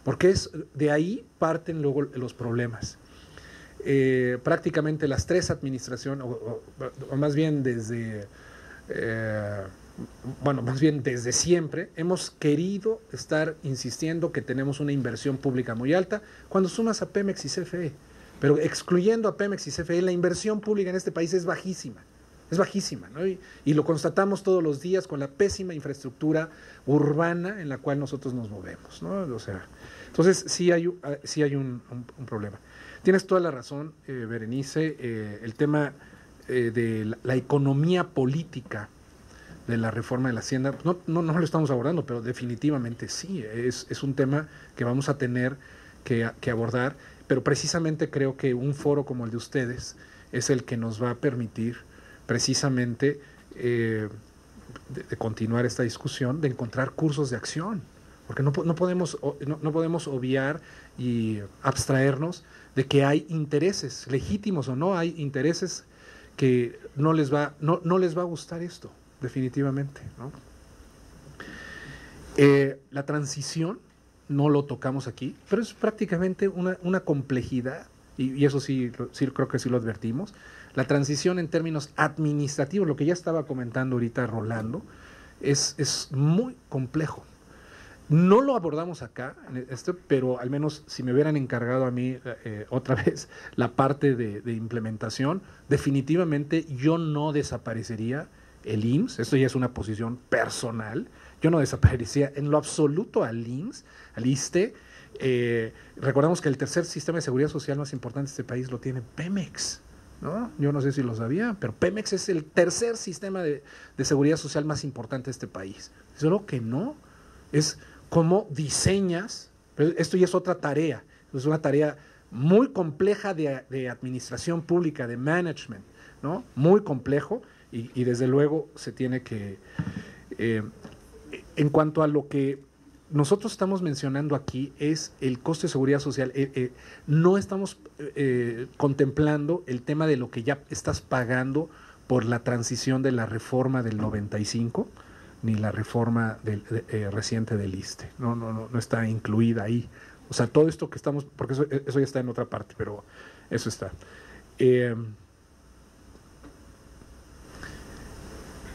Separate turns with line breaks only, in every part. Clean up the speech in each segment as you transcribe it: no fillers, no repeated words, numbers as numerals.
porque de ahí parten luego los problemas. Prácticamente las tres administraciones, o más bien más bien desde siempre, hemos querido estar insistiendo que tenemos una inversión pública muy alta cuando sumas a Pemex y CFE. Pero excluyendo a Pemex y CFE, la inversión pública en este país es bajísima. Es bajísima, ¿no? Y lo constatamos todos los días con la pésima infraestructura urbana en la cual nosotros nos movemos, ¿no? O sea, entonces sí hay un problema. Tienes toda la razón, Berenice, el tema de la economía política de la reforma de la Hacienda, no lo estamos abordando, pero definitivamente sí, es un tema que vamos a tener que abordar, pero precisamente creo que un foro como el de ustedes es el que nos va a permitir precisamente de continuar esta discusión, de encontrar cursos de acción, porque no podemos obviar y abstraernos de que hay intereses, legítimos o no, hay intereses que no les va a gustar esto, definitivamente, ¿no? La transición no lo tocamos aquí, pero es prácticamente una complejidad, y eso sí creo que sí lo advertimos. La transición en términos administrativos, lo que ya estaba comentando ahorita Rolando, es muy complejo. No lo abordamos acá, pero al menos si me hubieran encargado a mí otra vez la parte de implementación, definitivamente yo no desaparecería el IMSS, esto ya es una posición personal, yo no desaparecería en lo absoluto al IMSS, al ISSSTE. Recordamos que el tercer sistema de seguridad social más importante de este país lo tiene Pemex, ¿no? Yo no sé si lo sabía, pero Pemex es el tercer sistema de seguridad social más importante de este país. Solo que no, es cómo diseñas, pero esto ya es otra tarea, es una tarea muy compleja de administración pública, de management, ¿no? Muy complejo y desde luego se tiene que, en cuanto a lo que nosotros estamos mencionando aquí es el costo de seguridad social, no estamos contemplando el tema de lo que ya estás pagando por la transición de la reforma del 95, ni la reforma reciente del ISSSTE, no está incluida ahí. O sea, todo esto que estamos, porque eso ya está en otra parte, pero eso está.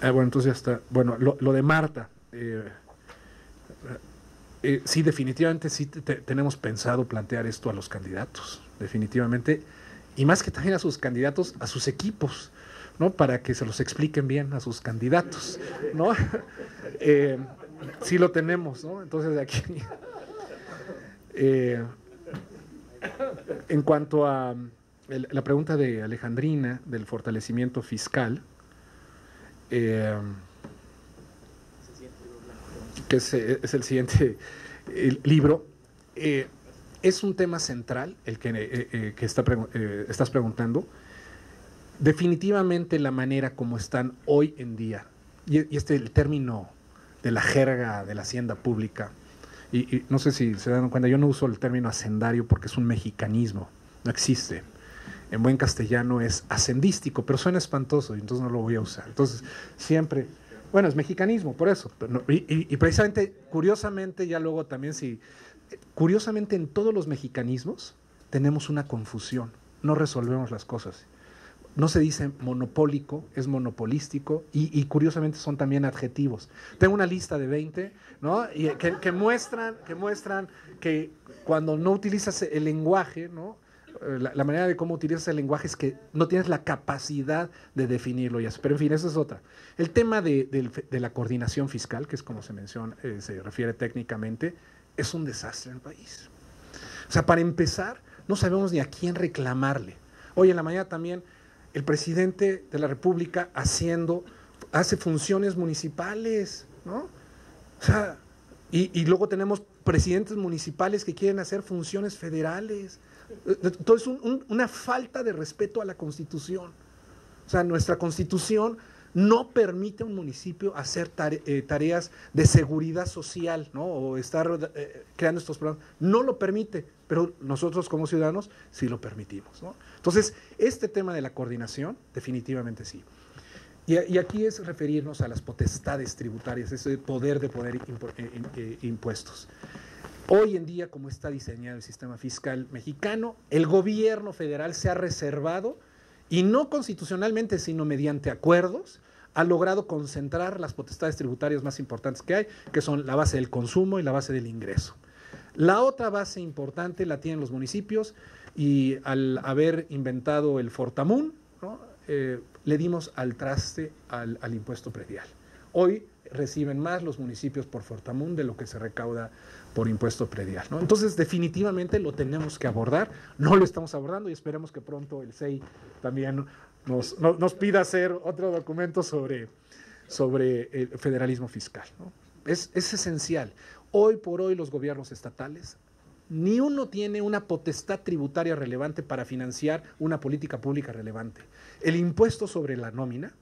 Bueno, entonces ya está. Bueno, lo de Marta, sí, definitivamente sí tenemos pensado plantear esto a los candidatos, definitivamente, y más que también a sus candidatos, a sus equipos, ¿no? Para que se los expliquen bien a sus candidatos, ¿no? Sí lo tenemos, ¿no? Entonces de aquí, en cuanto a la pregunta de Alejandrina del fortalecimiento fiscal, que es el siguiente libro, es un tema central el que estás preguntando. Definitivamente la manera como están hoy en día, y el término de la jerga de la hacienda pública, y no sé si se dan cuenta, yo no uso el término hacendario porque es un mexicanismo, no existe. En buen castellano es hacendístico, pero suena espantoso y entonces no lo voy a usar. Entonces siempre, bueno, es mexicanismo, por eso. Y precisamente, curiosamente, ya luego también curiosamente en todos los mexicanismos tenemos una confusión, no resolvemos las cosas. No se dice monopólico, es monopolístico y curiosamente son también adjetivos. Tengo una lista de 20, ¿no? Y que muestran que cuando no utilizas el lenguaje, ¿no? La manera de cómo utilizas el lenguaje es que no tienes la capacidad de definirlo y así. Pero en fin, esa es otra. El tema de la coordinación fiscal, que es como se menciona, se refiere técnicamente, es un desastre en el país. O sea, para empezar, no sabemos ni a quién reclamarle. Hoy en la mañana también el presidente de la República hace funciones municipales, ¿no? O sea, y luego tenemos presidentes municipales que quieren hacer funciones federales. Entonces, una falta de respeto a la Constitución. O sea, nuestra Constitución no permite a un municipio hacer tareas de seguridad social, ¿no? O estar creando estos programas. No lo permite, pero nosotros como ciudadanos sí lo permitimos, ¿no? Entonces, este tema de la coordinación, definitivamente sí. Y aquí es referirnos a las potestades tributarias, ese poder de poner impuestos. Hoy en día, como está diseñado el sistema fiscal mexicano, el gobierno federal se ha reservado, y no constitucionalmente, sino mediante acuerdos, ha logrado concentrar las potestades tributarias más importantes que hay, que son la base del consumo y la base del ingreso. La otra base importante la tienen los municipios, y al haber inventado el Fortamun, ¿no? Le dimos al traste al impuesto predial. Hoy reciben más los municipios por Fortamun de lo que se recauda por impuesto predial, ¿no? Entonces, definitivamente lo tenemos que abordar, no lo estamos abordando, y esperemos que pronto el SEI también nos pida hacer otro documento sobre el federalismo fiscal, ¿no? Es esencial. Hoy por hoy los gobiernos estatales, ni uno tiene una potestad tributaria relevante para financiar una política pública relevante. El impuesto sobre la nómina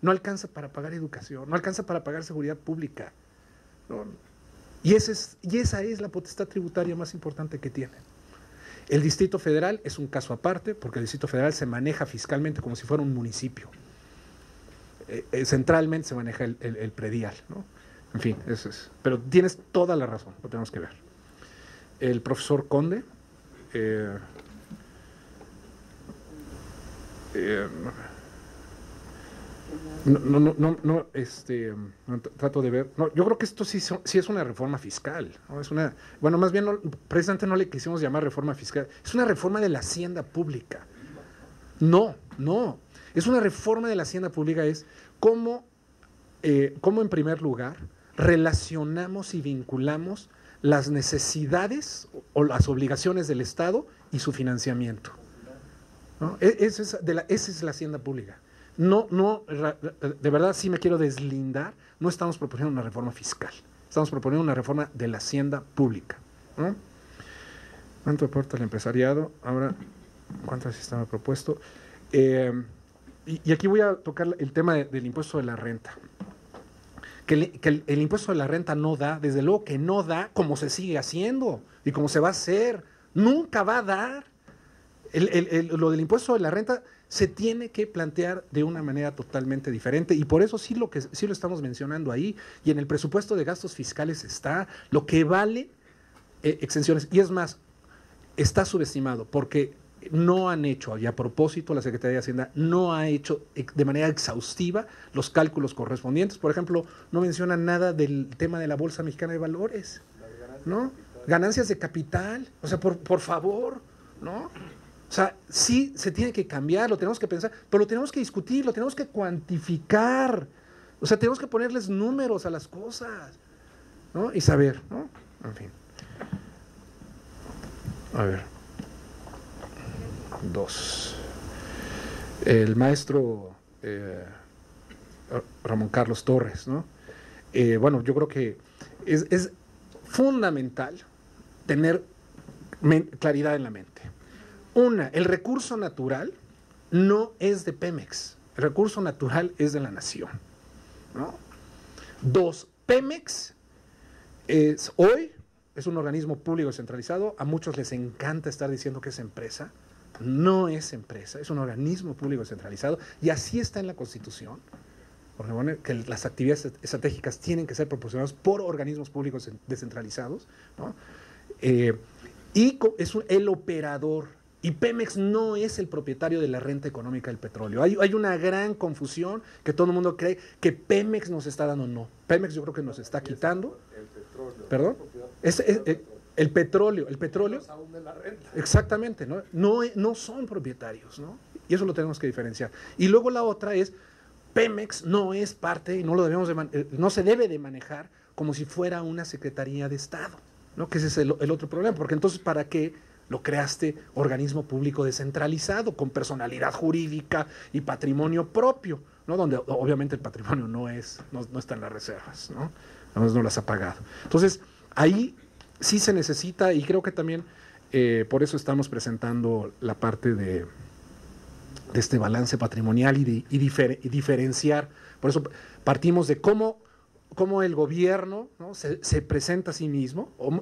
no alcanza para pagar educación, no alcanza para pagar seguridad pública, ¿no? Y esa es la potestad tributaria más importante que tiene. El Distrito Federal es un caso aparte, porque el Distrito Federal se maneja fiscalmente como si fuera un municipio. Centralmente se maneja el predial, ¿no? En fin, eso es. Pero tienes toda la razón, lo tenemos que ver. El profesor Conde, trato de ver. No, yo creo que esto sí es una reforma fiscal, ¿no? Bueno, más bien, precisamente no le quisimos llamar reforma fiscal, es una reforma de la hacienda pública. No, es una reforma de la hacienda pública, es cómo en primer lugar relacionamos y vinculamos las necesidades o las obligaciones del Estado y su financiamiento, ¿no? Esa es la hacienda pública. No, de verdad sí me quiero deslindar, no estamos proponiendo una reforma fiscal, estamos proponiendo una reforma de la hacienda pública, ¿no? ¿Cuánto aporta el empresariado? Ahora, ¿cuánto es el sistema propuesto? Y aquí voy a tocar el tema del impuesto de la renta. Que el impuesto de la renta no da, desde luego que no da, como se sigue haciendo y como se va a hacer, nunca va a dar. Lo del impuesto de la renta se tiene que plantear de una manera totalmente diferente, y por eso sí lo estamos mencionando ahí, y en el presupuesto de gastos fiscales está lo que vale exenciones, y es más, está subestimado, porque no han hecho, y a propósito la Secretaría de Hacienda no ha hecho de manera exhaustiva los cálculos correspondientes. Por ejemplo, no menciona nada del tema de la Bolsa Mexicana de Valores, ¿no? Ganancias de capital, o sea, por favor, ¿no? O sea, sí se tiene que cambiar, lo tenemos que pensar, pero lo tenemos que discutir, lo tenemos que cuantificar, o sea, tenemos que ponerles números a las cosas, ¿no? Y saber, ¿no? En fin. A ver. 2. El maestro Ramón Carlos Torres, ¿no? Bueno, yo creo que es fundamental tener claridad en la mente. Una, el recurso natural no es de Pemex, el recurso natural es de la nación, ¿no? 2, Pemex hoy es un organismo público descentralizado, a muchos les encanta estar diciendo que es empresa, no es empresa, es un organismo público descentralizado, y así está en la Constitución, porque bueno, que las actividades estratégicas tienen que ser proporcionadas por organismos públicos descentralizados, ¿no? Y es el operador. Y Pemex no es el propietario de la renta económica del petróleo. Hay una gran confusión, que todo el mundo cree que Pemex nos está dando. No, Pemex yo creo que nos está quitando.
El petróleo.
¿Perdón? El petróleo. Exactamente, ¿no? No son propietarios, ¿no? Y eso lo tenemos que diferenciar. Y luego la otra es, Pemex no es parte, y no se debe de manejar como si fuera una Secretaría de Estado, ¿no? Que ese es el otro problema, porque entonces, ¿para qué lo creaste organismo público descentralizado, con personalidad jurídica y patrimonio propio, ¿no? Donde obviamente el patrimonio no está en las reservas, ¿no? No las ha pagado. Entonces, ahí sí se necesita, y creo que también por eso estamos presentando la parte de este balance patrimonial y diferenciar. Por eso partimos de cómo el gobierno, ¿no? se presenta a sí mismo, o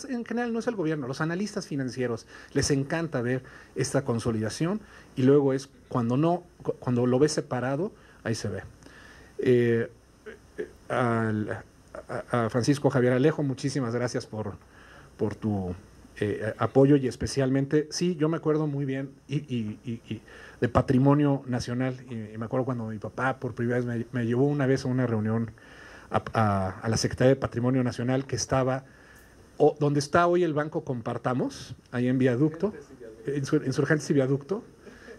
en general no es el gobierno, los analistas financieros les encanta ver esta consolidación, y luego es cuando lo ves separado, ahí se ve. A Francisco Javier Alejo, muchísimas gracias por por tu apoyo y especialmente, sí, yo me acuerdo muy bien y de patrimonio nacional y me acuerdo cuando mi papá por primera vez me llevó una vez a una reunión a la Secretaría de Patrimonio Nacional que estaba donde está hoy el Banco Compartamos, ahí en Viaducto, Insurgentes y Viaducto,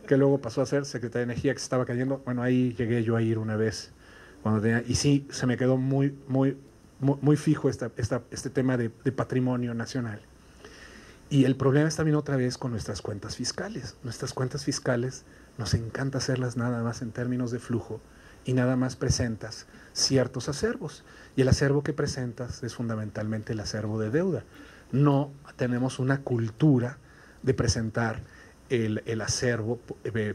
que luego pasó a ser Secretaría de Energía que se estaba cayendo. Bueno, ahí llegué yo a ir una vez y sí, se me quedó muy fijo este tema de patrimonio nacional. Y el problema es también otra vez con nuestras cuentas fiscales. Nuestras cuentas fiscales nos encanta hacerlas nada más en términos de flujo y nada más presentas ciertos acervos. Y el acervo que presentas es fundamentalmente el acervo de deuda. No tenemos una cultura de presentar el acervo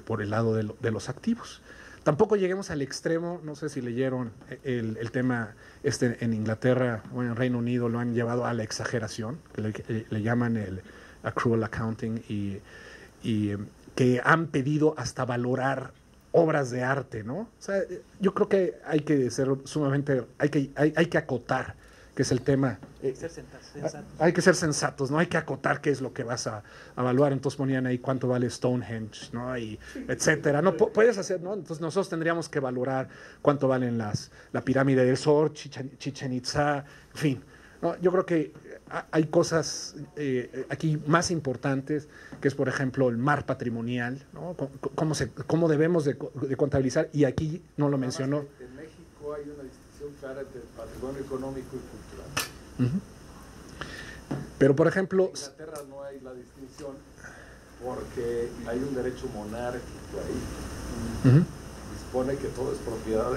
por el lado de los activos. Tampoco lleguemos al extremo, no sé si leyeron el tema en Inglaterra o en Reino Unido, lo han llevado a la exageración, que le llaman el accrual accounting y que han pedido hasta valorar obras de arte, ¿no? O sea, yo creo que hay que ser sumamente, hay que acotar, que es el tema. Hay que ser sensatos, ¿no? Hay que acotar qué es lo que vas a evaluar. Entonces ponían ahí cuánto vale Stonehenge, ¿no? Y etcétera. No puedes hacer, ¿no? Entonces nosotros tendríamos que valorar cuánto valen la pirámide del Sol, Chichen Itza, en fin. ¿No? Yo creo que hay cosas aquí más importantes, que es, por ejemplo, el mar patrimonial, ¿no? Cómo debemos de contabilizar, y aquí no lo mencionó.
En México hay una distinción clara entre patrimonio económico y cultural.
Pero, por ejemplo,
en Inglaterra no hay la distinción porque hay un derecho monárquico ahí. Dispone que todo es propiedad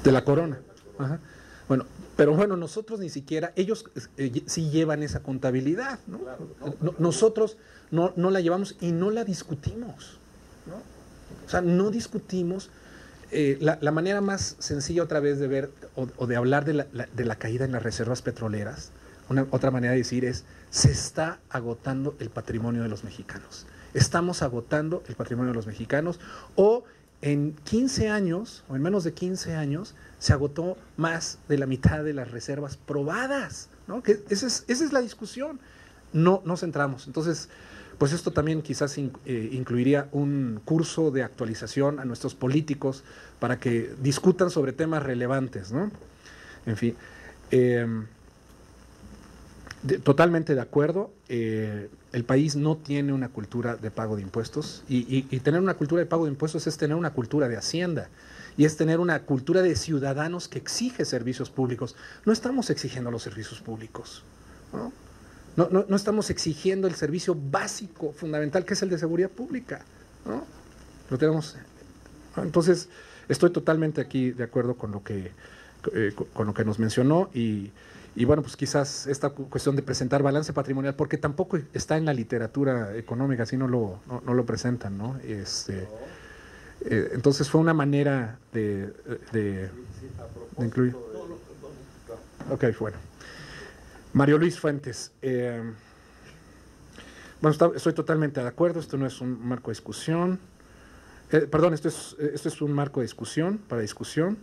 de la corona. Ajá. Bueno, pero bueno, nosotros ni siquiera, ellos sí llevan esa contabilidad, ¿no? Claro, nosotros no la llevamos y no la discutimos, ¿no? O sea, no discutimos. La manera más sencilla otra vez de ver o de hablar de la caída en las reservas petroleras, otra manera de decir es, se está agotando el patrimonio de los mexicanos. Estamos agotando el patrimonio de los mexicanos, o en 15 años, o en menos de 15 años, se agotó más de la mitad de las reservas probadas, ¿no? Que esa es la discusión. No nos centramos. Entonces, pues esto también quizás incluiría un curso de actualización a nuestros políticos para que discutan sobre temas relevantes, ¿no? En fin, totalmente de acuerdo. El país no tiene una cultura de pago de impuestos y tener una cultura de pago de impuestos es tener una cultura de hacienda y es tener una cultura de ciudadanos que exige servicios públicos. No estamos exigiendo los servicios públicos, ¿no? No estamos exigiendo el servicio básico, fundamental, que es el de seguridad pública, ¿no? Lo tenemos. Entonces, estoy totalmente aquí de acuerdo con lo que nos mencionó y bueno, pues quizás esta cuestión de presentar balance patrimonial, porque tampoco está en la literatura económica, así no lo presentan, ¿no? Entonces fue una manera de incluir. Ok, bueno. Mario Luis Fuentes. Bueno, estoy totalmente de acuerdo, esto no es un marco de discusión. Perdón, esto es un marco de discusión, para discusión.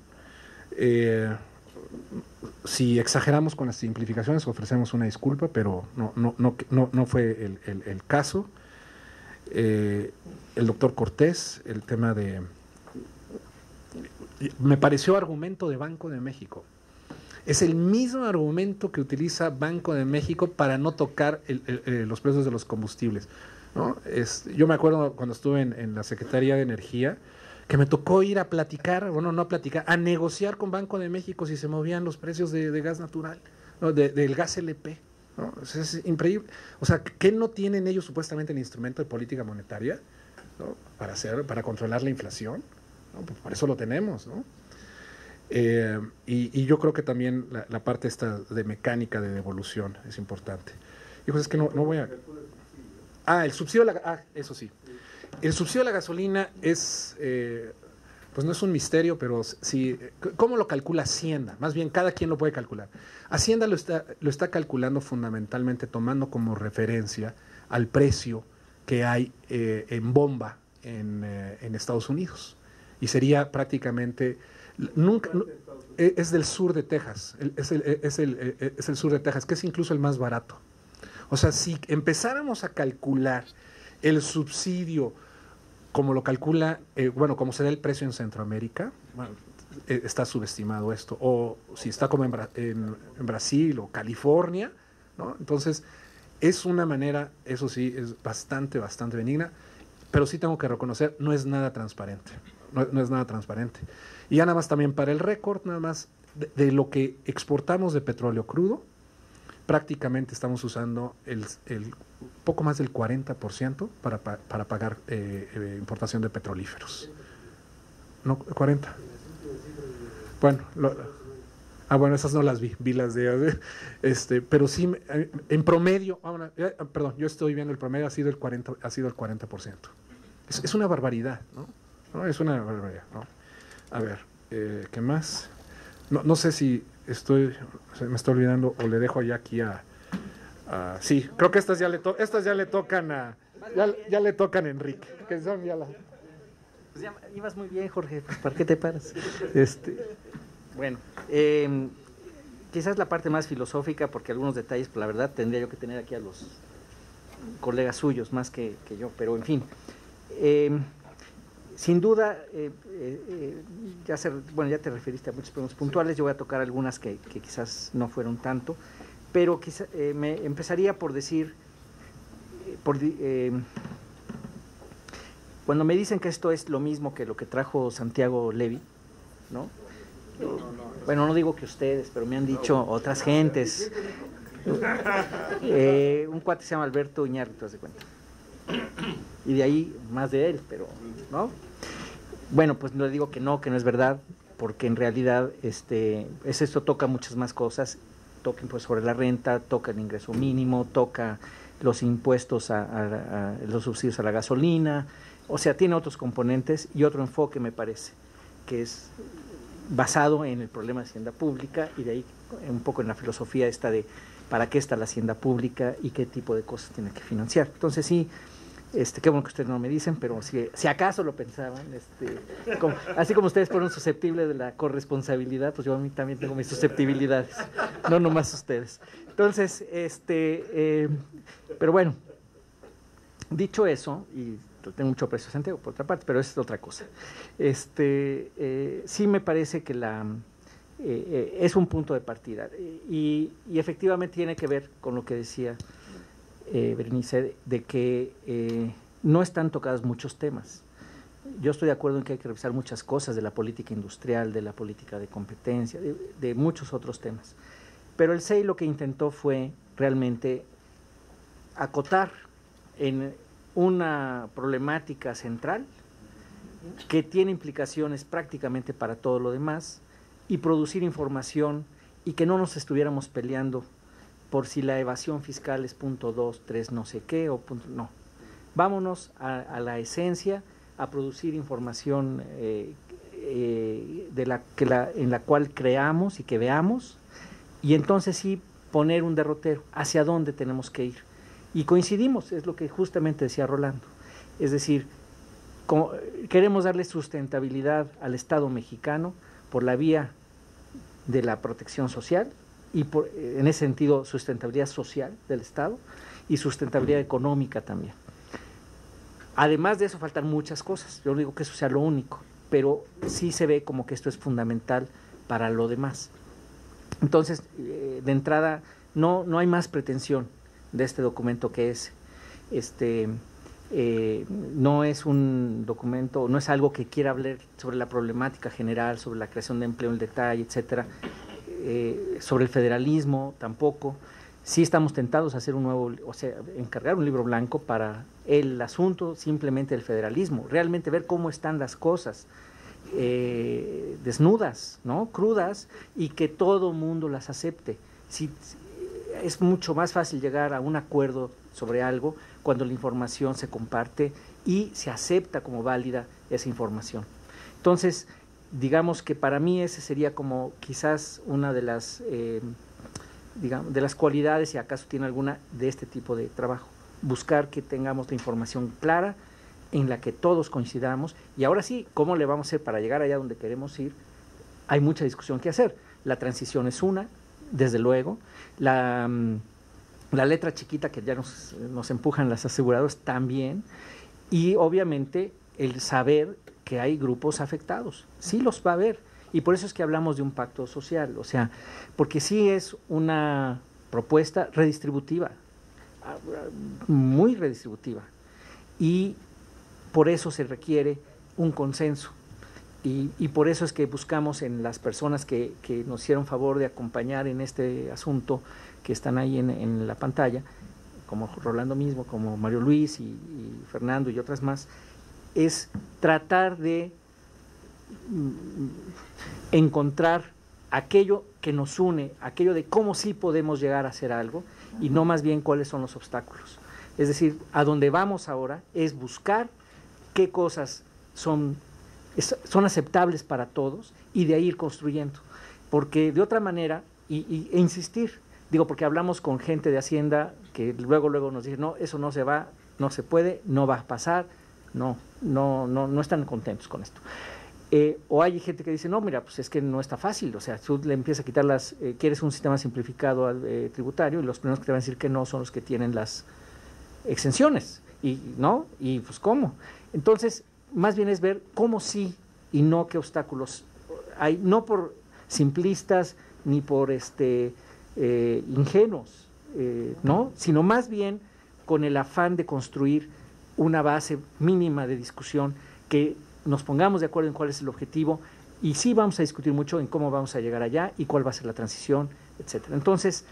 Si exageramos con las simplificaciones, ofrecemos una disculpa, pero no fue el caso. El doctor Cortés, el tema de... Me pareció argumento de Banco de México. Es el mismo argumento que utiliza Banco de México para no tocar los precios de los combustibles, ¿no? Yo me acuerdo cuando estuve en la Secretaría de Energía, que me tocó ir a platicar, bueno, no a platicar, a negociar con Banco de México si se movían los precios de gas natural, ¿no? Del gas LP, ¿no? O sea, es increíble. O sea, ¿qué no tienen ellos supuestamente el instrumento de política monetaria, ¿no? para controlar la inflación? ¿No? Pues por eso lo tenemos, ¿no? Y yo creo que también la parte esta de mecánica de devolución es importante. Y pues es que no voy a... el subsidio a la... eso sí. El subsidio a la gasolina es, pues no es un misterio, pero sí, ¿cómo lo calcula Hacienda? Más bien, cada quien lo puede calcular. Hacienda lo está calculando fundamentalmente tomando como referencia al precio que hay en bomba en Estados Unidos. Y sería prácticamente... es del sur de Texas, es el sur de Texas, que es incluso el más barato. O sea, si empezáramos a calcular el subsidio como lo calcula, bueno, como se da el precio en Centroamérica, bueno, está subestimado esto, o si está como en Brasil o California, ¿no? Entonces, es una manera, eso sí, es bastante benigna, pero sí tengo que reconocer, no es nada transparente, no es nada transparente. Y ya nada más también para el récord, nada más, de lo que exportamos de petróleo crudo, prácticamente estamos usando el poco más del 40% para pagar importación de petrolíferos. No, 40. Bueno, bueno, esas no las vi las de pero sí, en promedio, perdón, yo estoy viendo el promedio, ha sido el 40%. Es una barbaridad, ¿no? Es una barbaridad, ¿no? A ver, ¿qué más? No sé si me estoy olvidando o le dejo ya aquí sí, creo que estas ya le tocan ya le tocan a Enrique, que son ya las...
Pues ya ibas muy bien, Jorge, pues ¿para qué te paras? Bueno, quizás la parte más filosófica, porque algunos detalles, pues la verdad tendría yo que tener aquí a los colegas suyos más que yo, pero en fin. Sin duda, ya te referiste a muchos problemas puntuales, yo voy a tocar algunas que quizás no fueron tanto, pero me empezaría por decir, cuando me dicen que esto es lo mismo que lo que trajo Santiago Levy, ¿no? Bueno, no digo que ustedes, pero me han dicho otras gentes. Un cuate se llama Alberto Iñárritu, haz de cuenta. Y de ahí más de él, pero, ¿no? Bueno, pues le digo que no es verdad, porque en realidad esto toca muchas más cosas, toca impuestos sobre la renta, toca el ingreso mínimo, toca los impuestos los subsidios a la gasolina, o sea, tiene otros componentes y otro enfoque, me parece, que es basado en el problema de hacienda pública, y de ahí un poco en la filosofía esta de para qué está la hacienda pública y qué tipo de cosas tiene que financiar. Entonces sí, qué bueno que ustedes no me dicen, pero si acaso lo pensaban, así como ustedes fueron susceptibles de la corresponsabilidad, pues yo a mí también tengo mis susceptibilidades, no nomás ustedes. Entonces, pero bueno, dicho eso, y tengo mucho aprecio a Santiago por otra parte, pero eso es otra cosa. Sí me parece que es un punto de partida y efectivamente tiene que ver con lo que decía Berenice, de que no están tocados muchos temas. Yo estoy de acuerdo en que hay que revisar muchas cosas de la política industrial, de la política de competencia, de muchos otros temas. Pero el SEI lo que intentó fue realmente acotar en una problemática central que tiene implicaciones prácticamente para todo lo demás y producir información y que no nos estuviéramos peleando por si la evasión fiscal es 0.2, 3, no sé qué, no. Vámonos a la esencia, a producir información en la cual creamos y que veamos, y entonces sí poner un derrotero hacia dónde tenemos que ir. Y coincidimos, es lo que justamente decía Rolando. Es decir, queremos darle sustentabilidad al Estado mexicano por la vía de la protección social, y en ese sentido sustentabilidad social del Estado y sustentabilidad económica también. Además de eso faltan muchas cosas, yo no digo que eso sea lo único, pero sí se ve como que esto es fundamental para lo demás. Entonces, de entrada, no hay más pretensión de este documento que no es un documento, no es algo que quiera hablar sobre la problemática general, sobre la creación de empleo en detalle, etcétera, sobre el federalismo tampoco. Sí estamos tentados a hacer encargar un libro blanco para el asunto simplemente del federalismo, realmente ver cómo están las cosas desnudas, ¿no? Crudas, y que todo mundo las acepte. Es mucho más fácil llegar a un acuerdo sobre algo cuando la información se comparte y se acepta como válida esa información. Entonces, digamos que para mí ese sería como quizás una de las cualidades, si acaso tiene alguna, de este tipo de trabajo. Buscar que tengamos la información clara, en la que todos coincidamos, y ahora sí, ¿cómo le vamos a hacer para llegar allá donde queremos ir? Hay mucha discusión que hacer. La transición es una, desde luego, la letra chiquita que ya nos empujan las aseguradoras también, y obviamente el saber que hay grupos afectados, sí los va a haber, y por eso es que hablamos de un pacto social, o sea, porque sí es una propuesta redistributiva, muy redistributiva, y por eso se requiere un consenso, y por eso es que buscamos en las personas que nos hicieron favor de acompañar en este asunto, que están ahí en la pantalla, como Rolando mismo, como Mario Luis y Fernando y otras más, es tratar de encontrar aquello que nos une, aquello de cómo sí podemos llegar a hacer algo, y no más bien cuáles son los obstáculos. Es decir, a donde vamos ahora es buscar qué cosas son aceptables para todos, y de ahí ir construyendo, porque de otra manera, e insistir, digo, porque hablamos con gente de Hacienda que luego nos dice, no, eso no se va, no se puede, no va a pasar, no están contentos con esto. O hay gente que dice, no, mira, pues es que no está fácil, o sea, tú le empiezas a quitar quieres un sistema simplificado tributario, y los primeros que te van a decir que no son los que tienen las exenciones, y pues ¿cómo? Entonces, más bien es ver cómo sí y no qué obstáculos hay, no por simplistas ni por ingenuos, ¿no? Sino más bien con el afán de construir una base mínima de discusión, que nos pongamos de acuerdo en cuál es el objetivo, y sí vamos a discutir mucho en cómo vamos a llegar allá y cuál va a ser la transición, etcétera. Entonces,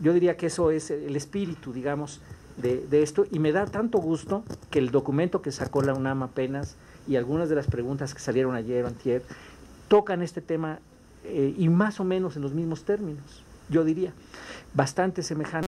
yo diría que eso es el espíritu, digamos, de esto, y me da tanto gusto que el documento que sacó la UNAM apenas, y algunas de las preguntas que salieron ayer o antier, tocan este tema, y más o menos en los mismos términos, yo diría, bastante semejante.